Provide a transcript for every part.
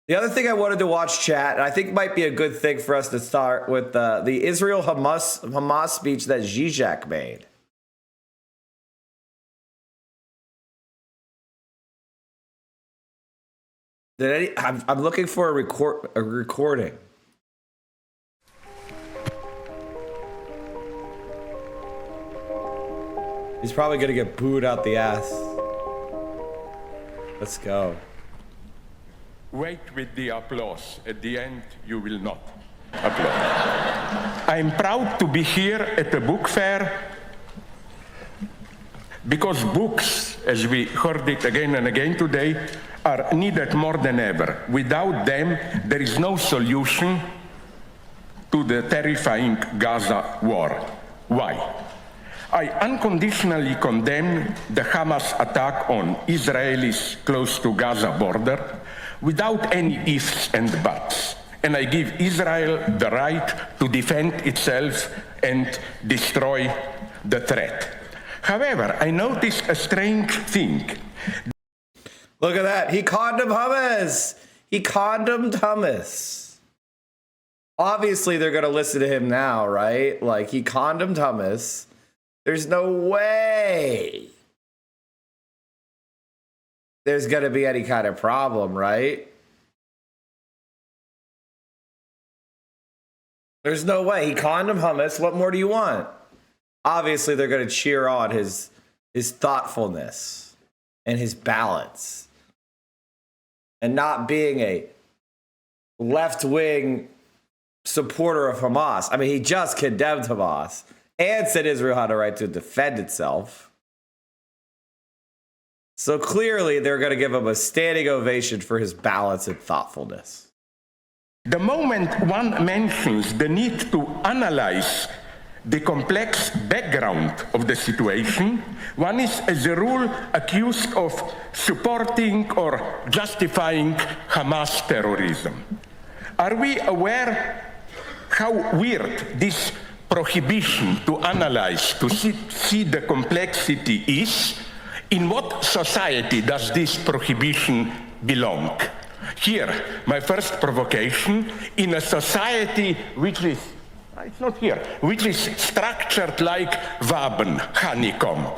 The other thing I wanted to watch, chat, and I think might be a good thing for us to start with the Israel Hamas speech that Zizek made. I'm looking for a recording. He's probably gonna get booed out the ass. Let's go. Wait with the applause. At the end, you will not applaud. I'm proud to be here at the book fair because books, as we heard it again and again today, are needed more than ever. Without them, there is no solution to the terrifying Gaza war. Why? I unconditionally condemn the Hamas attack on Israelis close to Gaza border without any ifs and buts. And I give Israel the right to defend itself and destroy the threat. However, I noticed a strange thing. Look at that. He condomed hummus. He condomed hummus. Obviously, they're going to listen to him now, right? Like, he condomed hummus. There's no way there's going to be any kind of problem, right? There's no way. He condomed hummus. What more do you want? Obviously, they're going to cheer on his thoughtfulness and his balance and not being a left-wing supporter of Hamas. I mean, he just condemned Hamas and said Israel had a right to defend itself. So clearly, they're going to give him a standing ovation for his balance and thoughtfulness. The moment one mentions the need to analyze the complex background of the situation, one is, as a rule, accused of supporting or justifying Hamas terrorism. Are we aware how weird this prohibition to analyze, to see the complexity is? In what society does this prohibition belong? Here, my first provocation, in a society which is, it's not here, which is structured like Waben, honeycomb.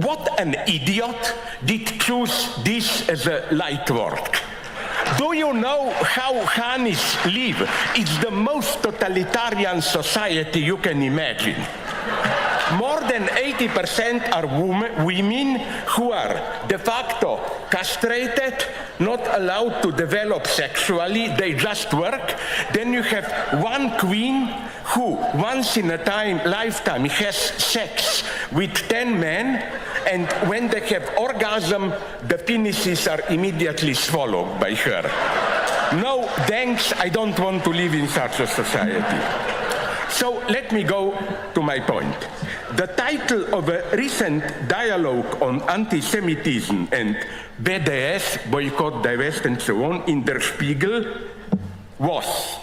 What an idiot did choose this as a light word. Do you know how Hanis live? It's the most totalitarian society you can imagine. More than 80% are women who are de facto castrated, not allowed to develop sexually, they just work. Then you have one queen who once in a lifetime has sex with 10 men, and when they have orgasm, the penises are immediately swallowed by her. No, thanks, I don't want to live in such a society. So let me go to my point. The title of a recent dialogue on anti-Semitism and BDS, Boycott, Divest, and so on, in Der Spiegel was,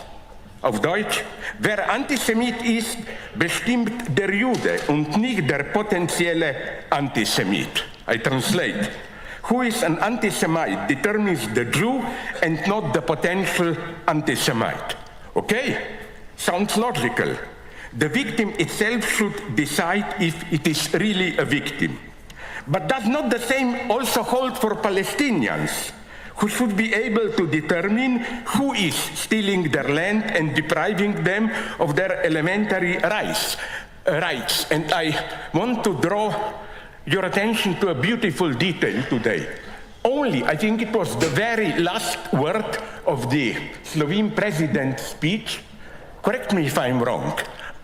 auf Deutsch, wer Antisemit ist, bestimmt der Jude und nicht der potenzielle Antisemit. I translate. Who is an anti-Semite determines the Jew and not the potential anti-Semite. Okay? Sounds logical. The victim itself should decide if it is really a victim. But does not the same also hold for Palestinians, who should be able to determine who is stealing their land and depriving them of their elementary rights? And I want to draw your attention to a beautiful detail today. Only, I think it was the very last word of the Slovene president's speech. Correct me if I'm wrong.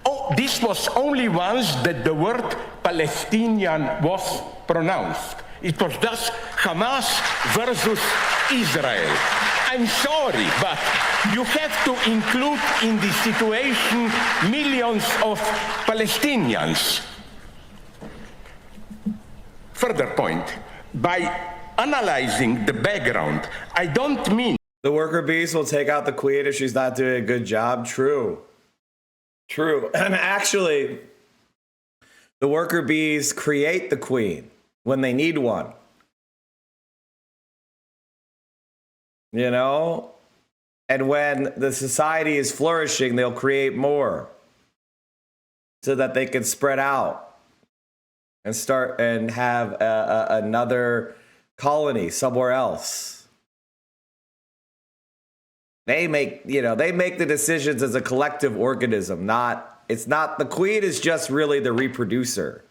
Oh, this was only once that the word Palestinian was pronounced. It was just Hamas versus Israel. I'm sorry, but you have to include in this situation millions of Palestinians. Further point, by analyzing the background, I don't mean the worker bees will take out the queen if she's not doing a good job. True. True. And actually, the worker bees create the queen when they need one. you know? And when the society is flourishing, they'll create more so that they can spread out and start and have another colony somewhere else. They make the decisions as a collective organism, it's not the queen is just really the reproducer,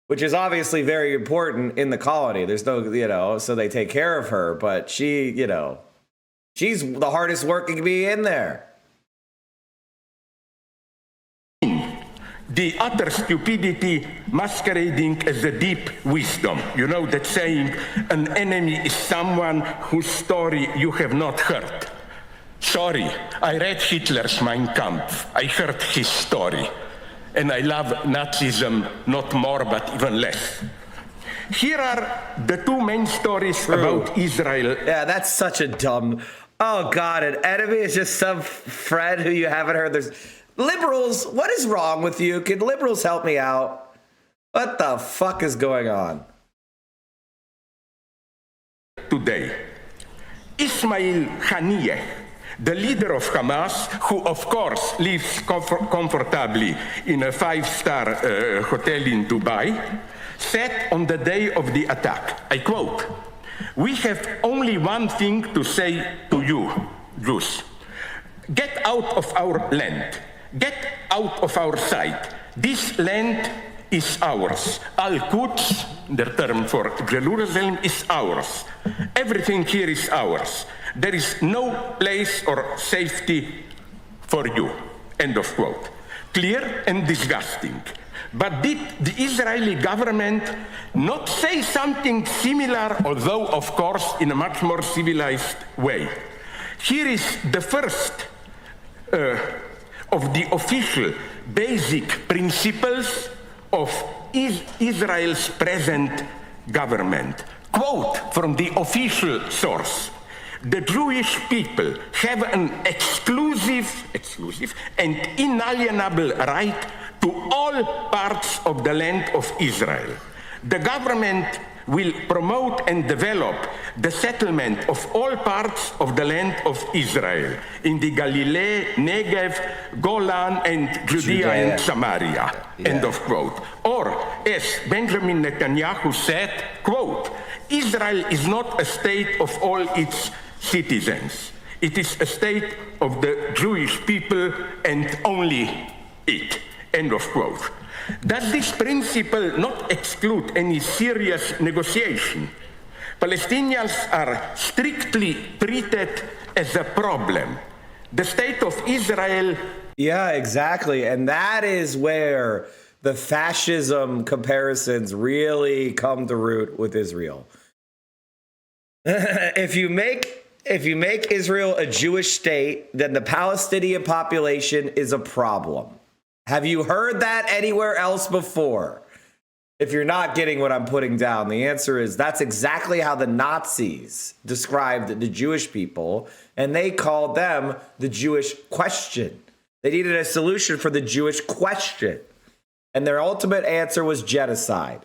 which is obviously very important in the colony. There's no, so they take care of her, but she, she's the hardest working bee in there. The utter stupidity masquerading as a deep wisdom. You know that saying, an enemy is someone whose story you have not heard. Sorry, I read Hitler's Mein Kampf. I heard his story. And I love Nazism, not more, but even less. Here are the two main stories about Israel. Yeah, that's such a dumb... Oh, God, an enemy is just some friend who you haven't heard. There's liberals, what is wrong with you? Can liberals help me out? What the fuck is going on? Today, Ismail Haniyeh, the leader of Hamas, who of course lives comfortably in a five-star hotel in Dubai, said on the day of the attack, I quote, "We have only one thing to say to you, Jews. Get out of our land. Get out of our sight. This land is ours. Al-Quds, the term for Jerusalem, is ours. Everything here is ours. There is no place or safety for you." End of quote. Clear and disgusting. But did the Israeli government not say something similar, although of course in a much more civilized way? Here is the first of the official basic principles of Israel's present government. Quote from the official source: "The Jewish people have an exclusive and inalienable right to all parts of the land of Israel. The government will promote and develop the settlement of all parts of the land of Israel in the Galilee, Negev, Golan, and Judea and Samaria." Yeah. End of quote. Or, as Benjamin Netanyahu said, quote, "Israel is not a state of all its citizens. It is a state of the Jewish people and only it." End of quote. Does this principle not exclude any serious negotiation? Palestinians are strictly treated as a problem. The state of Israel... Yeah, exactly. And that is where the fascism comparisons really come to root with Israel. If you make Israel a Jewish state, then the Palestinian population is a problem. Have you heard that anywhere else before? If you're not getting what I'm putting down, the answer is that's exactly how the Nazis described the Jewish people, and they called them the Jewish question. They needed a solution for the Jewish question. And their ultimate answer was genocide,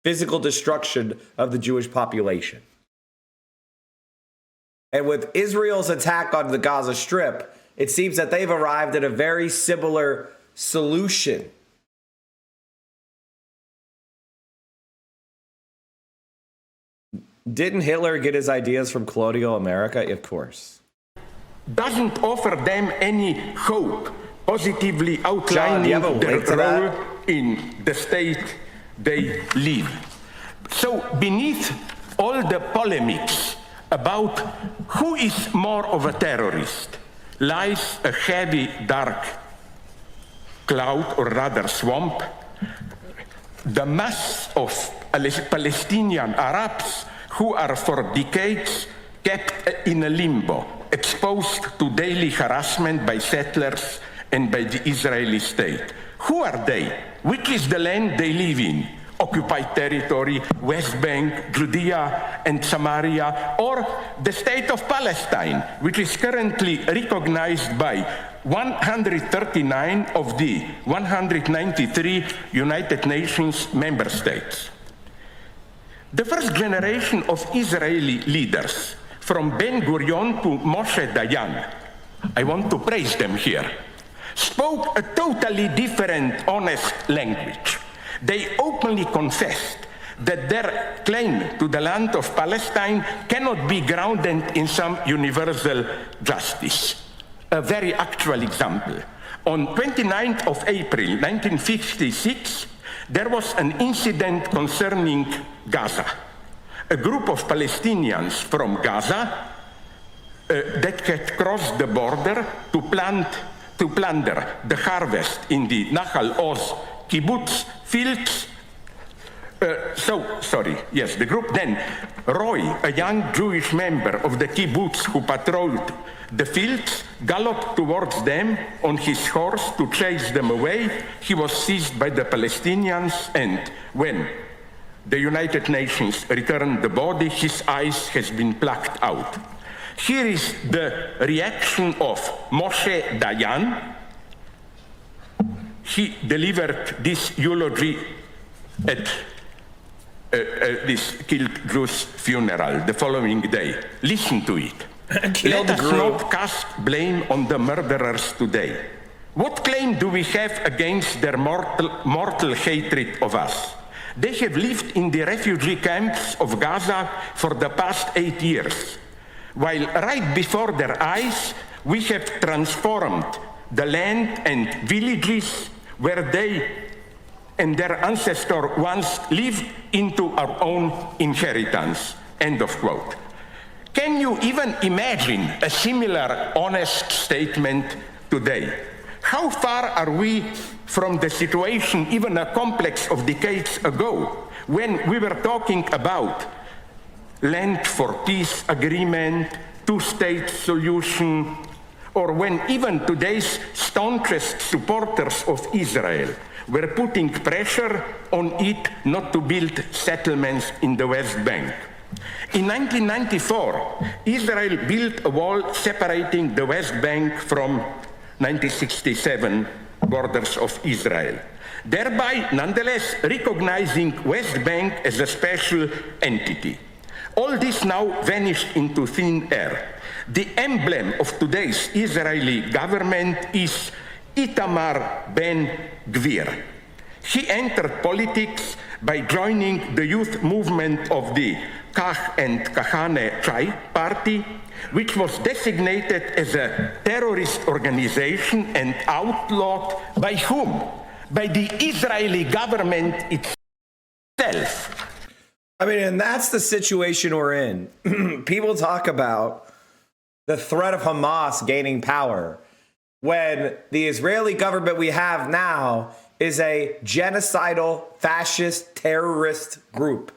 physical destruction of the Jewish population. And with Israel's attack on the Gaza Strip, it seems that they've arrived at a very similar solution. Didn't Hitler get his ideas from colonial America? Of course. Doesn't offer them any hope, positively outlining their role in the state they live. So beneath all the polemics about who is more of a terrorist lies a heavy, dark cloud, or rather swamp. The mass of Palestinian Arabs who are for decades kept in a limbo, exposed to daily harassment by settlers and by the Israeli state. Who are they? Which is the land they live in? Occupied territory, West Bank, Judea and Samaria, or the state of Palestine, which is currently recognized by 139 of the 193 United Nations member states. The first generation of Israeli leaders, from Ben Gurion to Moshe Dayan, I want to praise them here, spoke a totally different, honest language. They openly confessed that their claim to the land of Palestine cannot be grounded in some universal justice. A very actual example. On 29th of April 1956, there was an incident concerning Gaza. A group of Palestinians from Gaza that had crossed the border to plunder the harvest in the Nahal Oz kibbutz fields. The group then, Roy, a young Jewish member of the kibbutz who patrolled the fields, galloped towards them on his horse to chase them away. He was seized by the Palestinians, and when the United Nations returned the body, his eyes has been plucked out. Here is the reaction of Moshe Dayan. He delivered this eulogy at this killed Jew's funeral the following day. Listen to it. Let us not cast blame on the murderers today. What claim do we have against their mortal hatred of us? They have lived in the refugee camps of Gaza for the past 8 years, while right before their eyes we have transformed the land and villages where they and their ancestors once lived into our own inheritance. End of quote. Can you even imagine a similar honest statement today? How far are we from the situation even a complex of decades ago, when we were talking about land for peace agreement, two-state solution, or when even today's staunchest supporters of Israel were putting pressure on it not to build settlements in the West Bank? In 1994, Israel built a wall separating the West Bank from 1967 borders of Israel, thereby nonetheless recognizing West Bank as a special entity. All this now vanished into thin air. The emblem of today's Israeli government is Itamar Ben-Gvir. He entered politics by joining the youth movement of the Kach and Kahane Chai party, which was designated as a terrorist organization and outlawed by whom? By the Israeli government itself. I mean, and that's the situation we're in. People talk about the threat of Hamas gaining power when the Israeli government we have now is a genocidal, fascist, terrorist group.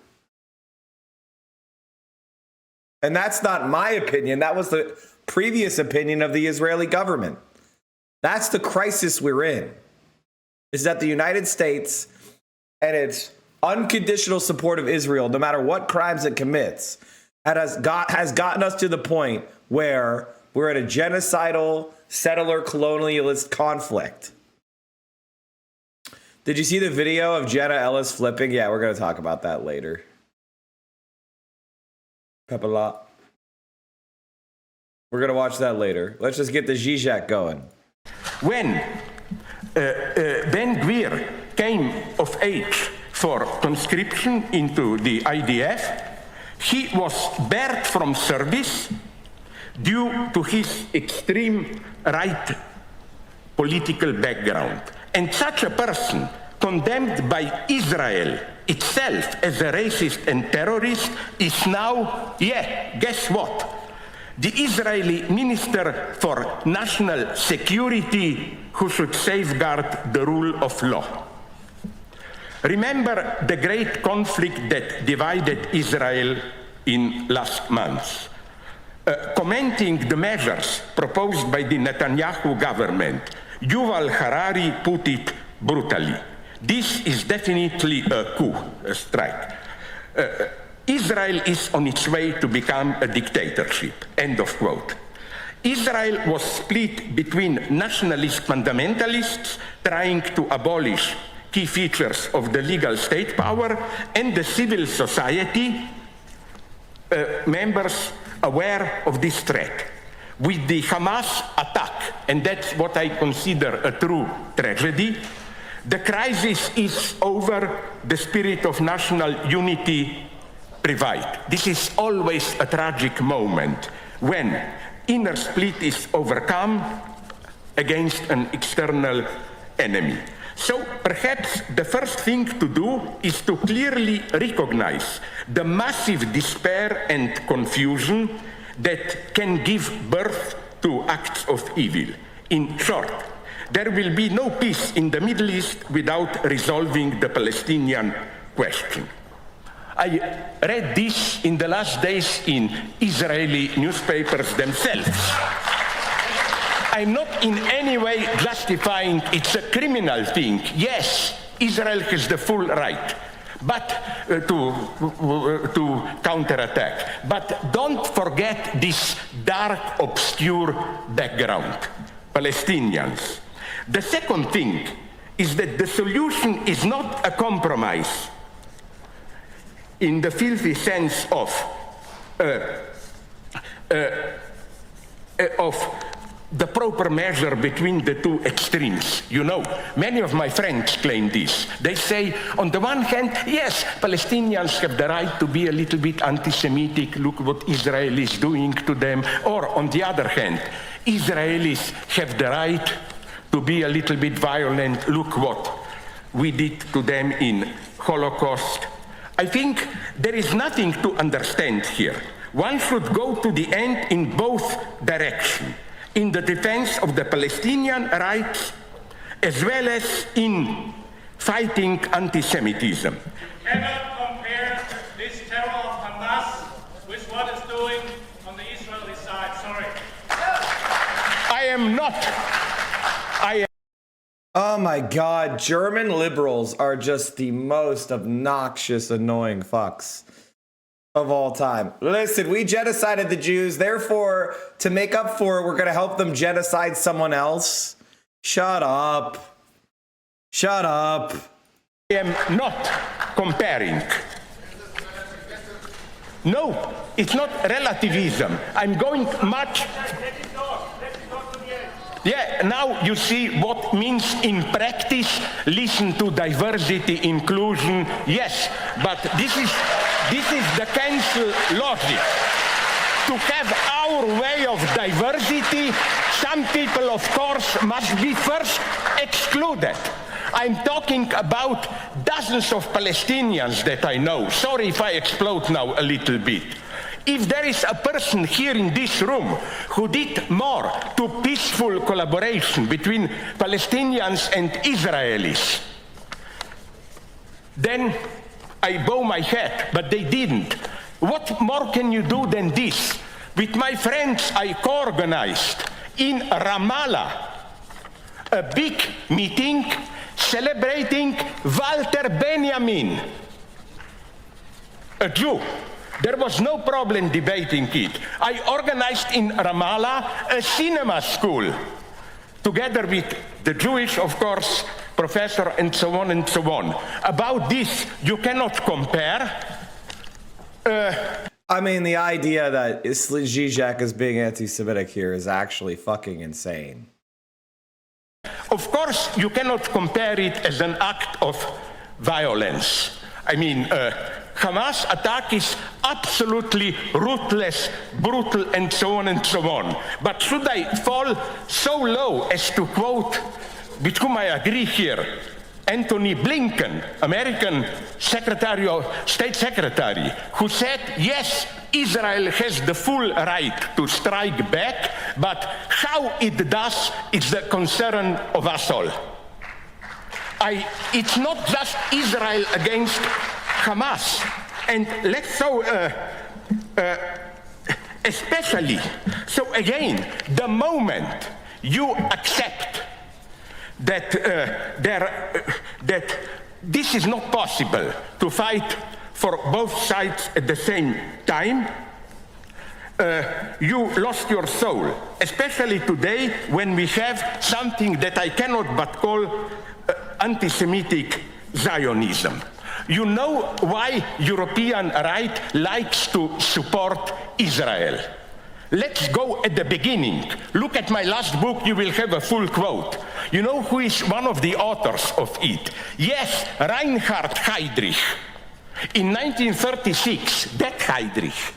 And that's not my opinion. That was the previous opinion of the Israeli government. That's the crisis we're in, is that the United States and its unconditional support of Israel, no matter what crimes it commits, has gotten us to the point where we're in a genocidal, settler, colonialist conflict. Did you see the video of Jenna Ellis flipping? Yeah, we're going to talk about that later. Pepala. We're going to watch that later. Let's just get the Zizek going. When Ben-Gvir came of age for conscription into the IDF, he was barred from service due to his extreme right political background. And such a person, condemned by Israel itself as a racist and terrorist, is now, guess what? The Israeli Minister for National Security, who should safeguard the rule of law. Remember the great conflict that divided Israel in last months. Commenting the measures proposed by the Netanyahu government, Yuval Harari put it brutally. This is definitely a coup, a strike. Israel is on its way to become a dictatorship, end of quote. Israel was split between nationalist fundamentalists trying to abolish key features of the legal state power and the civil society members aware of this threat. With the Hamas attack, and that's what I consider a true tragedy, the crisis is over, the spirit of national unity revived. This is always a tragic moment when inner split is overcome against an external enemy. So perhaps the first thing to do is to clearly recognize the massive despair and confusion that can give birth to acts of evil. In short, there will be no peace in the Middle East without resolving the Palestinian question. I read this in the last days in Israeli newspapers themselves. I'm not in any way justifying it's a criminal thing. Yes, Israel has the full right but to counterattack. But don't forget this dark, obscure background, Palestinians. The second thing is that the solution is not a compromise in the filthy sense of the proper measure between the two extremes. You know, many of my friends claim this. They say, on the one hand, yes, Palestinians have the right to be a little bit anti-Semitic, look what Israel is doing to them. Or on the other hand, Israelis have the right to be a little bit violent, look what we did to them in Holocaust. I think there is nothing to understand here. One should go to the end in both directions, in the defense of the Palestinian rights, as well as in fighting anti-Semitism. You cannot compare this terror of Hamas with what it's doing on the Israeli side. Sorry. I am not. Oh my God, German liberals are just the most obnoxious, annoying fucks of all time. Listen, we genocided the Jews, therefore, to make up for it, we're going to help them genocide someone else. Shut up. Shut up. I am not comparing. No, it's not relativism. I'm going much... Yeah, now you see what means in practice. Listen to diversity, inclusion. Yes, but this is the cancel logic. To have our way of diversity, some people, of course, must be first excluded. I'm talking about dozens of Palestinians that I know. Sorry if I explode now a little bit. If there is a person here in this room who did more to peaceful collaboration between Palestinians and Israelis, then I bow my head, but they didn't. What more can you do than this? With my friends, I co-organized in Ramallah a big meeting celebrating Walter Benjamin, a Jew. There was no problem debating it. I organized in Ramallah a cinema school, together with the Jewish, of course, professor and so on and so on. About this, you cannot compare. I mean, the idea that Zizek is being anti-Semitic here is actually fucking insane. Of course, you cannot compare it as an act of violence. I mean, Hamas attack is absolutely ruthless, brutal, and so on and so on. But should I fall so low as to quote, with whom I agree here, Anthony Blinken, American State Secretary, who said, yes, Israel has the full right to strike back, but how it does is the concern of us all. It's not just Israel against Hamas. And let's so, especially, so again, the moment you accept that, that this is not possible to fight for both sides at the same time, you lost your soul, especially today when we have something that I cannot but call anti-Semitic Zionism. You know why European right likes to support Israel. Let's go at the beginning. Look at my last book, you will have a full quote. You know who is one of the authors of it? Yes, Reinhard Heydrich. In 1936, that Heydrich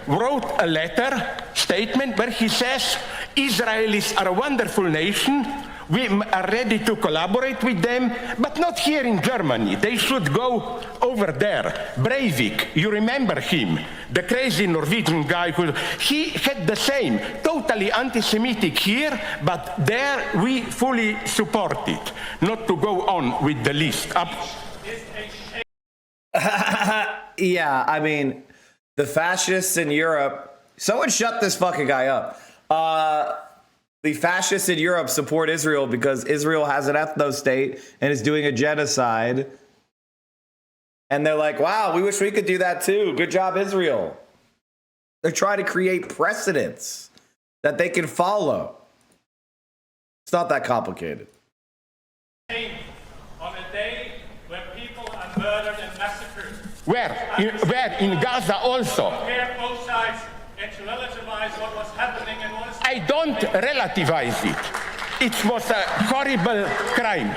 wrote a letter, statement, where he says, Israelis are a wonderful nation, we are ready to collaborate with them, but not here in Germany. They should go over there. Breivik, you remember him, the crazy Norwegian guy he had the same, totally anti-Semitic here, but there we fully support it. Not to go on with the list. Yeah, I mean, the fascists in Europe, someone shut this fucking guy up. The fascists in Europe support Israel because Israel has an ethno-state and is doing a genocide. And they're like, wow, we wish we could do that too. Good job, Israel. They're trying to create precedents that they can follow. It's not that complicated. On a day where people are murdered and massacred. Where? In Gaza also. Compare both sides and to relativize what was happening and what is I don't relativize it. It was a horrible crime.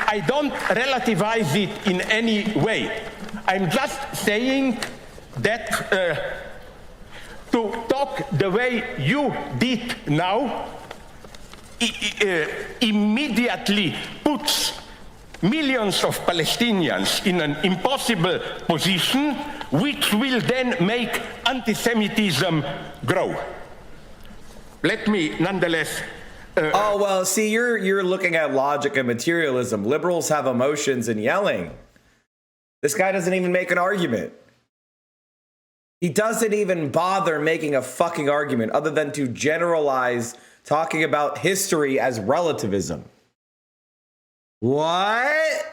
I don't relativize it in any way. I'm just saying that to talk the way you did now immediately puts millions of Palestinians in an impossible position, which will then make anti-Semitism grow. Let me nonetheless... oh, well, see, you're looking at logic and materialism. Liberals have emotions and yelling. This guy doesn't even make an argument. He doesn't even bother making a fucking argument other than to generalize talking about history as relativism. What?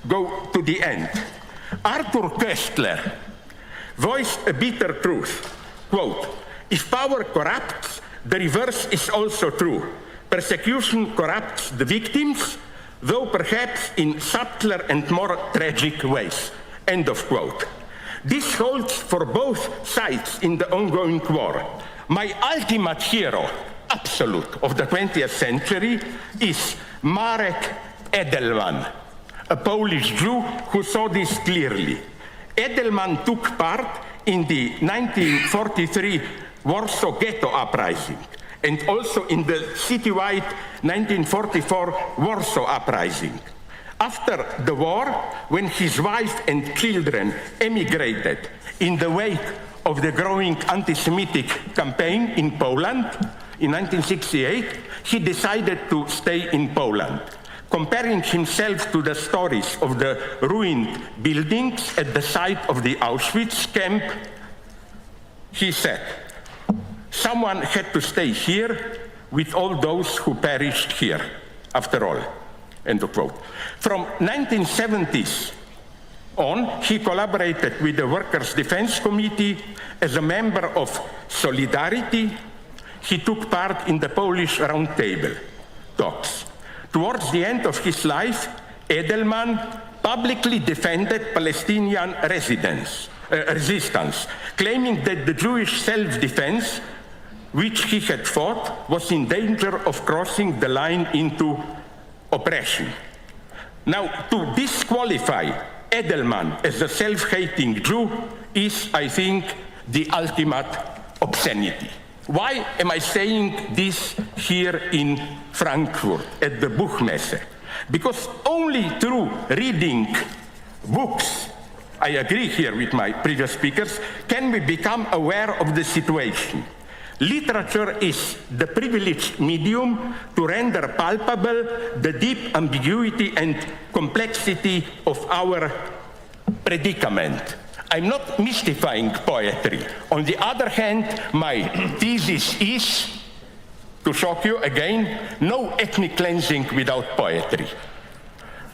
Go to the end. Arthur Koestler voiced a bitter truth. Quote, if power corrupts, the reverse is also true. Persecution corrupts the victims, though perhaps in subtler and more tragic ways. End of quote. This holds for both sides in the ongoing war. My ultimate hero, absolute, of the 20th century is Marek Edelman, a Polish Jew who saw this clearly. Edelman took part in the 1943 Warsaw Ghetto Uprising and also in the citywide 1944 Warsaw Uprising. After the war, when his wife and children emigrated in the wake of the growing anti-Semitic campaign in Poland in 1968, he decided to stay in Poland. Comparing himself to the stories of the ruined buildings at the site of the Auschwitz camp, he said, someone had to stay here with all those who perished here, after all. End of quote. From 1970s on, he collaborated with the Workers' Defense Committee as a member of Solidarity. He took part in the Polish Roundtable talks. Towards the end of his life, Edelman publicly defended Palestinian resistance, claiming that the Jewish self-defense, which he had fought, was in danger of crossing the line into oppression. Now, to disqualify Edelman as a self-hating Jew is, I think, the ultimate obscenity. Why am I saying this here in Frankfurt at the Buchmesse? Because only through reading books, I agree here with my previous speakers, can we become aware of the situation. Literature is the privileged medium to render palpable the deep ambiguity and complexity of our predicament. I'm not mystifying poetry. On the other hand, my thesis is, to shock you again, no ethnic cleansing without poetry.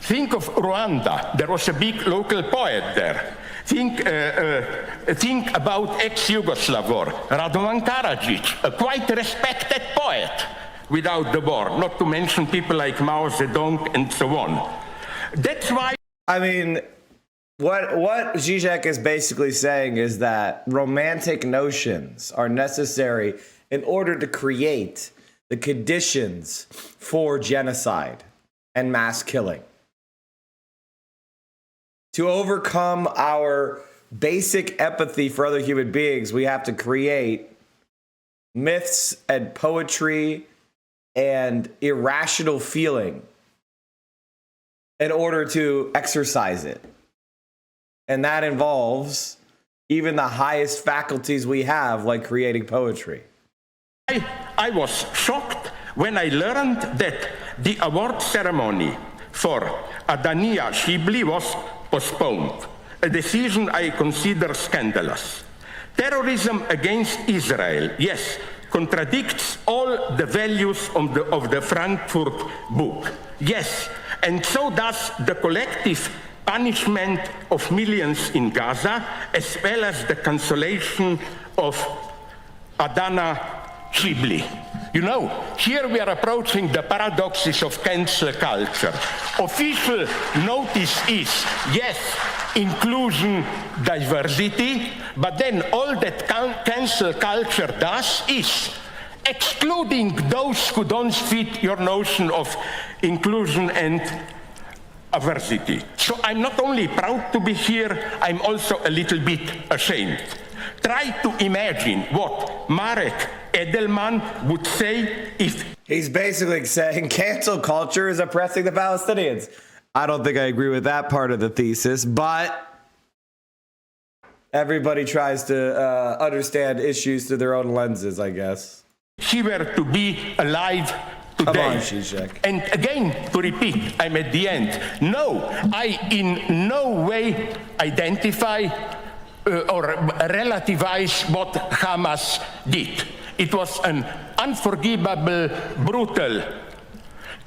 Think of Rwanda. There was a big local poet there. Think about ex-Yugoslav war, Radovan Karadzic, a quite respected poet. without the war, not to mention people like Mao Zedong and so on. That's why. I mean, what Zizek is basically saying is that romantic notions are necessary in order to create the conditions for genocide and mass killing. To overcome our basic empathy for other human beings, we have to create myths and poetry and irrational feeling in order to exercise it. And that involves even the highest faculties we have, like creating poetry. I was shocked when I learned that the award ceremony for Adania Shibli was postponed, a decision I consider scandalous. Terrorism against Israel, yes, contradicts all the values of the Frankfurt book. Yes, and so does the collective punishment of millions in Gaza, as well as the cancellation of Adana Shibli. You know, here we are approaching the paradoxes of cancel culture. Official notice is, yes, inclusion, diversity, but then all that cancel culture does is excluding those who don't fit your notion of inclusion and diversity. So I'm not only proud to be here, I'm also a little bit ashamed. Try to imagine what Marek Edelman would say if... He's basically saying cancel culture is oppressing the Palestinians. I don't think I agree with that part of the thesis, but everybody tries to understand issues through their own lenses, I guess. He were to be alive today. Come on, Zizek. And again, to repeat, I'm at the end. No, I in no way identify or relativize what Hamas did. It was an unforgivable, brutal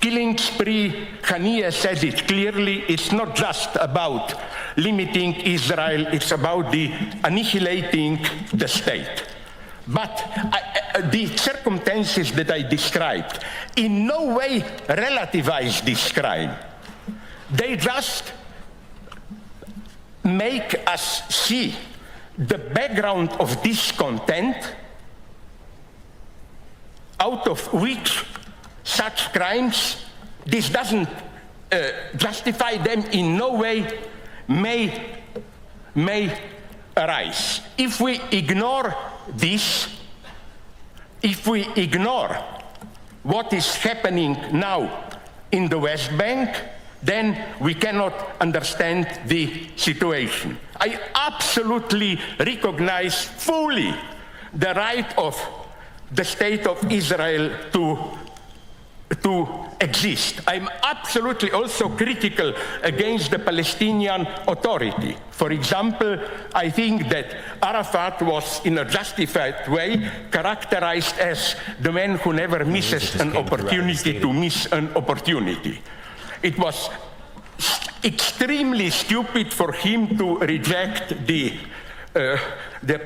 killing spree. Haniyeh said it clearly. It's not just about limiting Israel, it's about the annihilating the state. But the circumstances that I described in no way relativize this crime. They just make us see the background of discontent out of which such crimes, this doesn't justify them in no way, may arise. If we ignore this, if we ignore what is happening now in the West Bank, then we cannot understand the situation. I absolutely recognize fully the right of the state of Israel to exist. I'm absolutely also critical against the Palestinian Authority. For example, I think that Arafat was, in a justified way, characterized as the man who never misses an opportunity to miss an opportunity. It was extremely stupid for him to reject the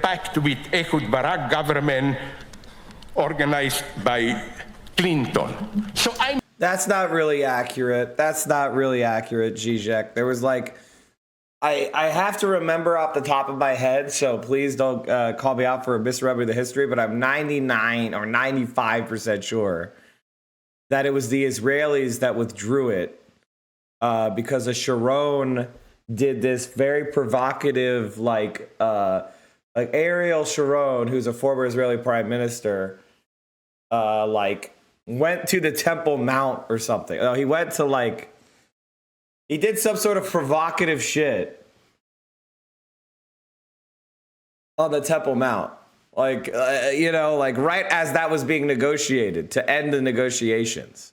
pact with Ehud Barak government organized by Clinton. So That's not really accurate. That's not really accurate, Zizek. There was like, I have to remember off the top of my head, so please don't call me out for misremembering the history, but I'm 99 or 95% sure that it was the Israelis that withdrew it because of Sharon did this very provocative, like Ariel Sharon, who's a former Israeli prime minister, went to the Temple Mount or something. Oh, he went to he did some sort of provocative shit on the Temple Mount. Right as that was being negotiated to end the negotiations.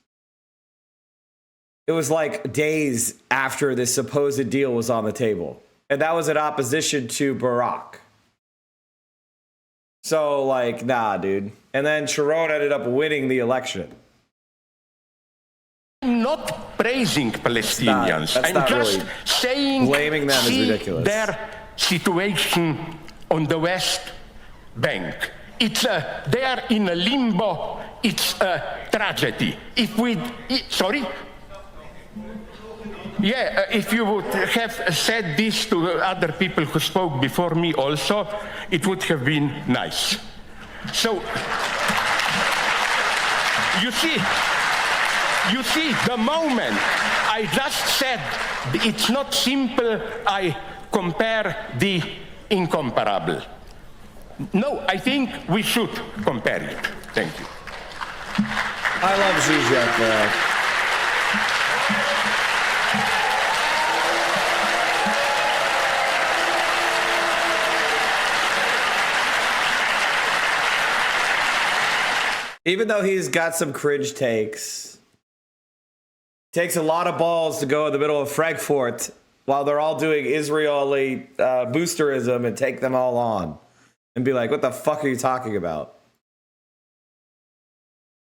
It was like days after this supposed deal was on the table. And that was in opposition to Barak. So, nah, dude. And then Sharon ended up winning the election. I'm not praising Palestinians. That's I'm not just really saying blaming them is ridiculous. Their situation on the West Bank. They are in a limbo it's a tragedy. If we, sorry? Yeah, if you would have said this to other people who spoke before me also, it would have been nice. So, you see, the moment I just said it's not simple, I compare the incomparable. No, I think we should compare it. Thank you. I love Zizek, though. Even though he's got some cringe takes, takes a lot of balls to go in the middle of Frankfurt while they're all doing Israeli boosterism and take them all on and be like, what the fuck are you talking about?